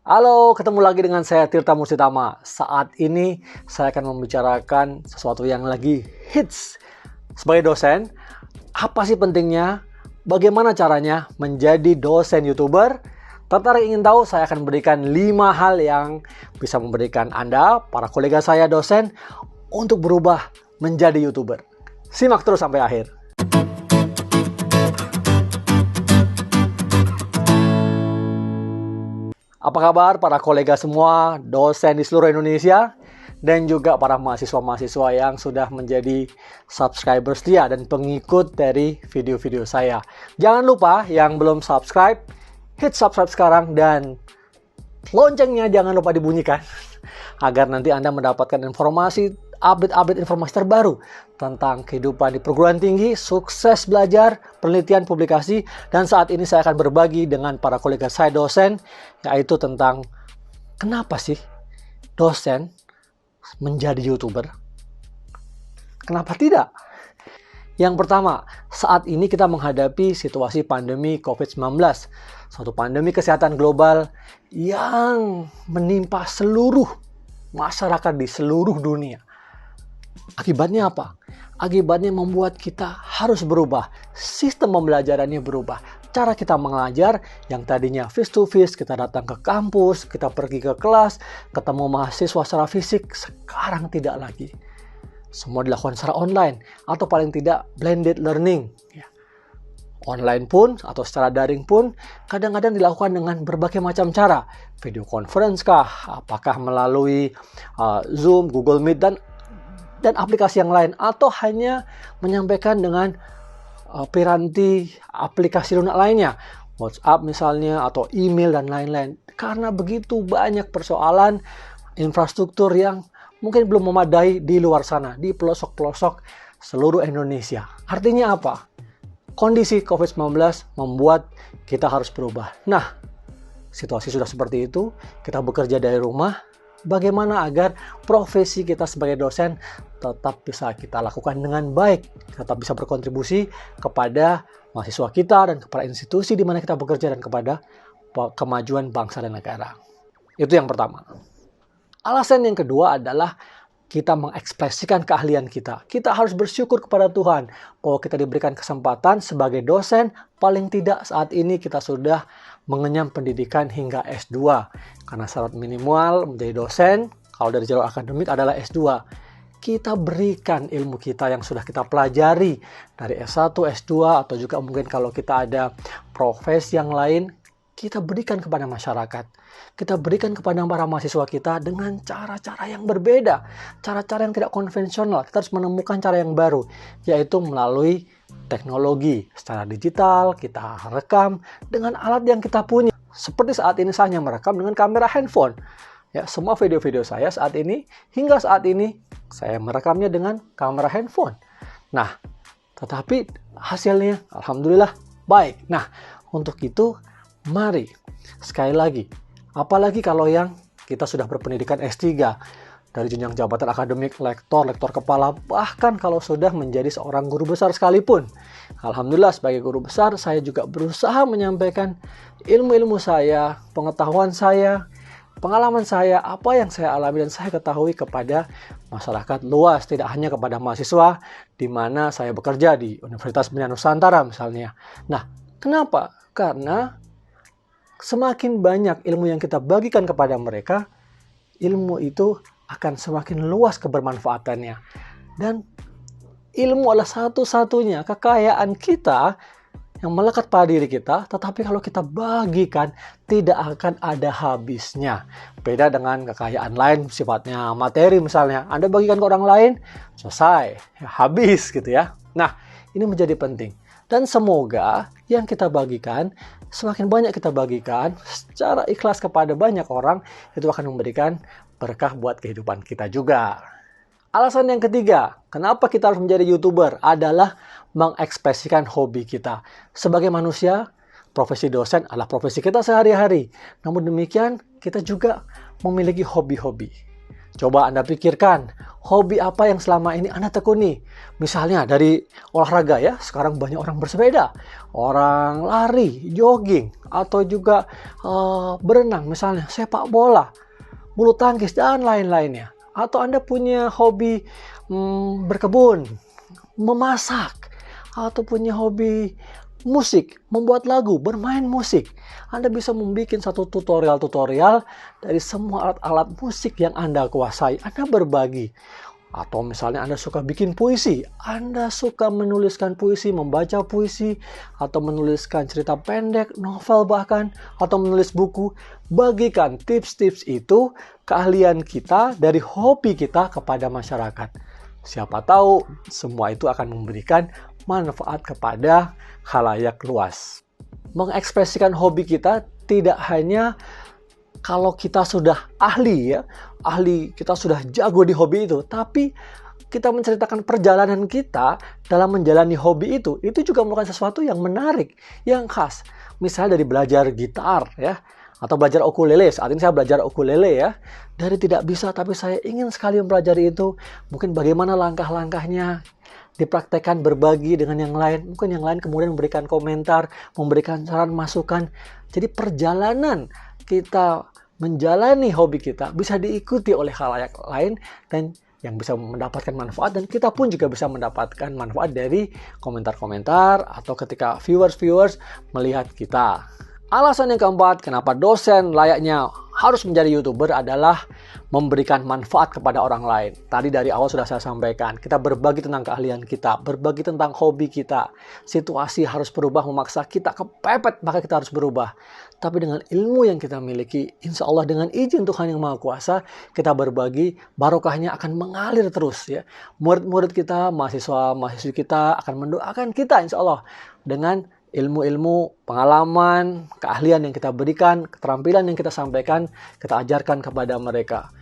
Halo, ketemu lagi dengan saya Tirta Mursitama. Saat ini saya akan membicarakan sesuatu yang lagi hits. Sebagai dosen, apa sih pentingnya? Bagaimana caranya menjadi dosen YouTuber? Tertarik ingin tahu? Saya akan berikan 5 hal yang bisa memberikan Anda, para kolega saya dosen, untuk berubah menjadi YouTuber. Simak terus sampai akhir. Apa kabar para kolega semua, dosen di seluruh Indonesia, dan juga para mahasiswa-mahasiswa yang sudah menjadi subscriber setia dan pengikut dari video-video saya. Jangan lupa yang belum subscribe, hit subscribe sekarang dan loncengnya jangan lupa dibunyikan agar nanti Anda mendapatkan update informasi terbaru tentang kehidupan di perguruan tinggi, sukses belajar, penelitian, publikasi, dan saat ini saya akan berbagi dengan para kolega saya dosen, yaitu tentang kenapa sih dosen menjadi YouTuber? Kenapa tidak? Yang pertama, saat ini kita menghadapi situasi pandemi COVID-19, suatu pandemi kesehatan global yang menimpa seluruh masyarakat di seluruh dunia. Akibatnya apa? Akibatnya membuat kita harus berubah. Sistem pembelajarannya berubah. Cara kita mengajar yang tadinya face to face, kita datang ke kampus, kita pergi ke kelas, ketemu mahasiswa secara fisik, sekarang tidak lagi. Semua dilakukan secara online atau paling tidak blended learning. Online pun atau secara daring pun kadang-kadang dilakukan dengan berbagai macam cara. Video conference kah? Apakah melalui Zoom, Google Meet, dan aplikasi yang lain, atau hanya menyampaikan dengan piranti aplikasi lunak lainnya, WhatsApp misalnya, atau email dan lain-lain. Karena begitu banyak persoalan infrastruktur yang mungkin belum memadai di luar sana, di pelosok-pelosok seluruh Indonesia. Artinya apa? Kondisi COVID-19 membuat kita harus berubah. Nah, situasi sudah seperti itu, kita bekerja dari rumah. Bagaimana agar profesi kita sebagai dosen tetap bisa kita lakukan dengan baik, tetap bisa berkontribusi kepada mahasiswa kita dan kepada institusi di mana kita bekerja dan kepada kemajuan bangsa dan negara. Itu yang pertama. Alasan yang kedua adalah kita mengekspresikan keahlian kita. Kita harus bersyukur kepada Tuhan bahwa kita diberikan kesempatan sebagai dosen. Paling tidak saat ini kita sudah mengenyam pendidikan hingga S2. Karena syarat minimal menjadi dosen, kalau dari jalur akademik adalah S2. Kita berikan ilmu kita yang sudah kita pelajari dari S1, S2, atau juga mungkin kalau kita ada profesi yang lain, kita berikan kepada masyarakat. Kita berikan kepada para mahasiswa kita dengan cara-cara yang berbeda. Cara-cara yang tidak konvensional. Kita harus menemukan cara yang baru, yaitu melalui teknologi secara digital. Kita rekam dengan alat yang kita punya. Seperti saat ini saya hanya merekam dengan kamera handphone. Ya, semua video-video saya saat ini, hingga saat ini, saya merekamnya dengan kamera handphone. Nah, tetapi hasilnya alhamdulillah baik. Nah, untuk itu mari, sekali lagi, apalagi kalau yang kita sudah berpendidikan S3, dari jenjang jabatan akademik, lektor kepala, bahkan kalau sudah menjadi seorang guru besar sekalipun. Alhamdulillah sebagai guru besar, saya juga berusaha menyampaikan ilmu-ilmu saya, pengetahuan saya, pengalaman saya, apa yang saya alami dan saya ketahui kepada masyarakat luas, tidak hanya kepada mahasiswa di mana saya bekerja di Universitas Pendidikan Nusantara misalnya. Nah, kenapa? Karena semakin banyak ilmu yang kita bagikan kepada mereka, ilmu itu akan semakin luas kebermanfaatannya. Dan ilmu adalah satu-satunya kekayaan kita yang melekat pada diri kita, tetapi kalau kita bagikan, tidak akan ada habisnya. Beda dengan kekayaan lain, sifatnya materi misalnya. Anda bagikan ke orang lain, selesai, habis gitu ya. Nah, ini menjadi penting. Dan semoga yang kita bagikan, semakin banyak kita bagikan secara ikhlas kepada banyak orang, itu akan memberikan berkah buat kehidupan kita juga. Alasan yang ketiga, kenapa kita harus menjadi YouTuber adalah mengekspresikan hobi kita. Sebagai manusia, profesi dosen adalah profesi kita sehari-hari. Namun demikian, kita juga memiliki hobi-hobi. Coba Anda pikirkan, hobi apa yang selama ini Anda tekuni? Misalnya dari olahraga ya, sekarang banyak orang bersepeda, orang lari, jogging, atau juga berenang, misalnya sepak bola, bulu tangkis, dan lain-lainnya. Atau Anda punya hobi berkebun, memasak, atau punya hobi musik, membuat lagu, bermain musik. Anda bisa membuat satu tutorial-tutorial dari semua alat-alat musik yang Anda kuasai. Anda berbagi. Atau misalnya Anda suka bikin puisi, Anda suka menuliskan puisi, membaca puisi, atau menuliskan cerita pendek, novel bahkan, atau menulis buku. Bagikan tips-tips itu, keahlian kita dari hobi kita kepada masyarakat. Siapa tahu semua itu akan memberikan manfaat kepada khalayak luas. Mengekspresikan hobi kita tidak hanya kalau kita sudah ahli kita sudah jago di hobi itu, tapi kita menceritakan perjalanan kita dalam menjalani hobi itu juga merupakan sesuatu yang menarik, yang khas. Misalnya dari belajar gitar ya, atau belajar ukulele. Saat ini saya belajar ukulele ya. Dari tidak bisa tapi saya ingin sekali mempelajari itu. Mungkin bagaimana langkah-langkahnya, dipraktekkan, berbagi dengan yang lain. Mungkin yang lain kemudian memberikan komentar, memberikan saran, masukan. Jadi perjalanan kita menjalani hobi kita bisa diikuti oleh khalayak lain dan yang bisa mendapatkan manfaat, dan kita pun juga bisa mendapatkan manfaat dari komentar-komentar atau ketika viewers melihat kita. Alasan yang keempat, kenapa dosen layaknya harus menjadi YouTuber adalah memberikan manfaat kepada orang lain. Tadi dari awal sudah saya sampaikan, kita berbagi tentang keahlian kita, berbagi tentang hobi kita. Situasi harus berubah, memaksa kita kepepet, maka kita harus berubah. Tapi dengan ilmu yang kita miliki, insya Allah dengan izin Tuhan Yang Maha Kuasa, kita berbagi, barokahnya akan mengalir terus ya. Murid-murid kita, mahasiswa-mahasiswi kita akan mendoakan kita insya Allah dengan ilmu-ilmu, pengalaman, keahlian yang kita berikan, keterampilan yang kita sampaikan, kita ajarkan kepada mereka.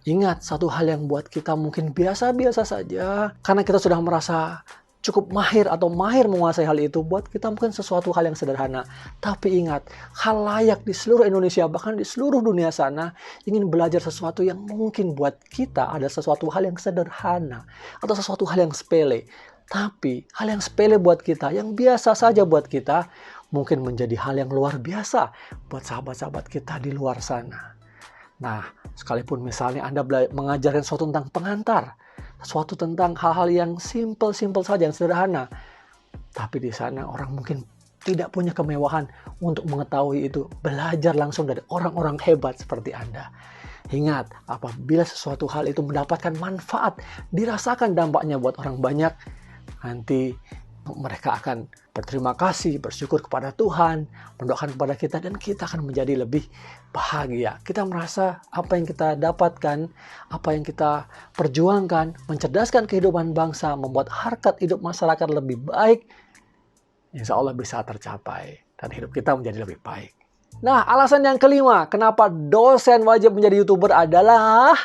Ingat, satu hal yang buat kita mungkin biasa-biasa saja, karena kita sudah merasa cukup mahir atau mahir menguasai hal itu, buat kita mungkin sesuatu hal yang sederhana. Tapi ingat, khalayak di seluruh Indonesia, bahkan di seluruh dunia sana, ingin belajar sesuatu yang mungkin buat kita ada sesuatu hal yang sederhana, atau sesuatu hal yang sepele. Tapi hal yang sepele buat kita, yang biasa saja buat kita, mungkin menjadi hal yang luar biasa buat sahabat-sahabat kita di luar sana. Nah, sekalipun misalnya Anda mengajarkan sesuatu tentang pengantar, sesuatu tentang hal-hal yang simple saja, yang sederhana. Tapi di sana orang mungkin tidak punya kemewahan untuk mengetahui itu. Belajar langsung dari orang-orang hebat seperti Anda. Ingat, apabila sesuatu hal itu mendapatkan manfaat, dirasakan dampaknya buat orang banyak, nanti mereka akan berterima kasih, bersyukur kepada Tuhan, mendoakan kepada kita, dan kita akan menjadi lebih bahagia. Kita merasa apa yang kita dapatkan, apa yang kita perjuangkan, mencerdaskan kehidupan bangsa, membuat harkat hidup masyarakat lebih baik, insya Allah bisa tercapai, dan hidup kita menjadi lebih baik. Nah, alasan yang kelima, kenapa dosen wajib menjadi YouTuber adalah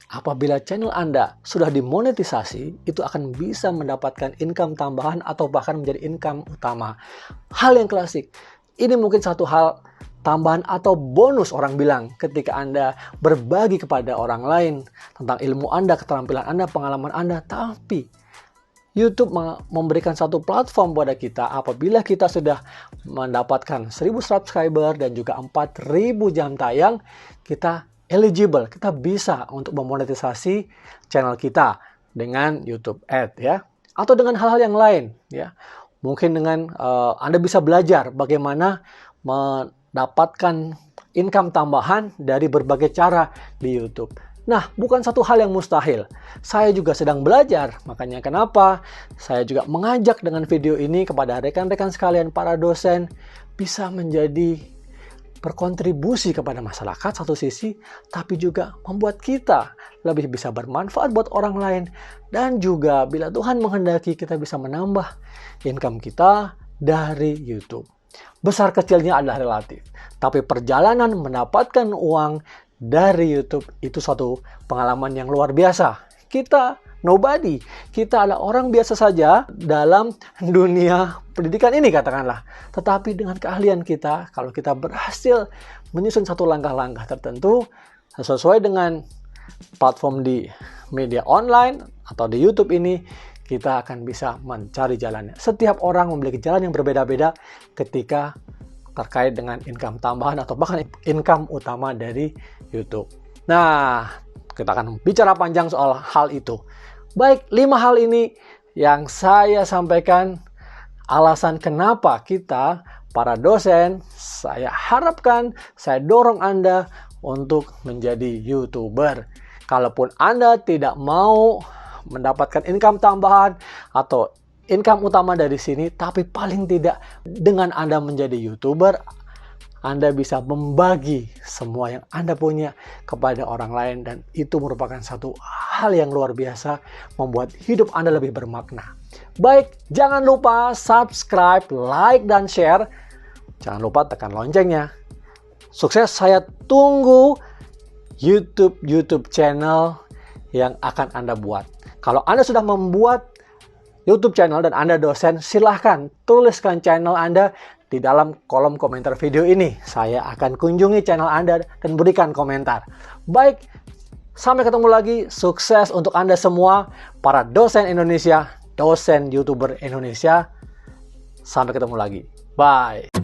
apabila channel Anda sudah dimonetisasi, itu akan bisa mendapatkan income tambahan atau bahkan menjadi income utama. Hal yang klasik. Ini mungkin satu hal tambahan atau bonus orang bilang ketika Anda berbagi kepada orang lain tentang ilmu Anda, keterampilan Anda, pengalaman Anda. Tapi YouTube memberikan satu platform pada kita apabila kita sudah mendapatkan 1000 subscriber dan juga 4000 jam tayang, kita eligible, kita bisa untuk memonetisasi channel kita dengan YouTube Ad ya, atau dengan hal-hal yang lain ya. Mungkin dengan Anda bisa belajar bagaimana mendapatkan income tambahan dari berbagai cara di YouTube. Nah, bukan satu hal yang mustahil. Saya juga sedang belajar, makanya kenapa saya juga mengajak dengan video ini kepada rekan-rekan sekalian para dosen bisa menjadi berkontribusi kepada masyarakat satu sisi, tapi juga membuat kita lebih bisa bermanfaat buat orang lain, dan juga bila Tuhan menghendaki kita bisa menambah income kita dari YouTube. Besar kecilnya adalah relatif, tapi perjalanan mendapatkan uang dari YouTube itu suatu pengalaman yang luar biasa. Kita nobody, kita adalah orang biasa saja dalam dunia pendidikan ini katakanlah. Tetapi dengan keahlian kita, kalau kita berhasil menyusun satu langkah-langkah tertentu, sesuai dengan platform di media online atau di YouTube ini, kita akan bisa mencari jalannya. Setiap orang memiliki jalan yang berbeda-beda ketika terkait dengan income tambahan atau bahkan income utama dari YouTube. Nah, kita akan bicara panjang soal hal itu. Baik, 5 hal ini yang saya sampaikan alasan kenapa kita, para dosen, saya harapkan, saya dorong Anda untuk menjadi YouTuber. Kalaupun Anda tidak mau mendapatkan income tambahan atau income utama dari sini, tapi paling tidak dengan Anda menjadi YouTuber, Anda bisa membagi semua yang Anda punya kepada orang lain, dan itu merupakan satu hal yang luar biasa, membuat hidup Anda lebih bermakna. Baik, jangan lupa subscribe, like, dan share. Jangan lupa tekan loncengnya. Sukses, saya tunggu YouTube channel yang akan Anda buat. Kalau Anda sudah membuat YouTube channel dan Anda dosen, silahkan tuliskan channel Anda di dalam kolom komentar video ini. Saya akan kunjungi channel Anda dan berikan komentar. Baik, sampai ketemu lagi. Sukses untuk Anda semua, para dosen Indonesia, dosen YouTuber Indonesia. Sampai ketemu lagi. Bye.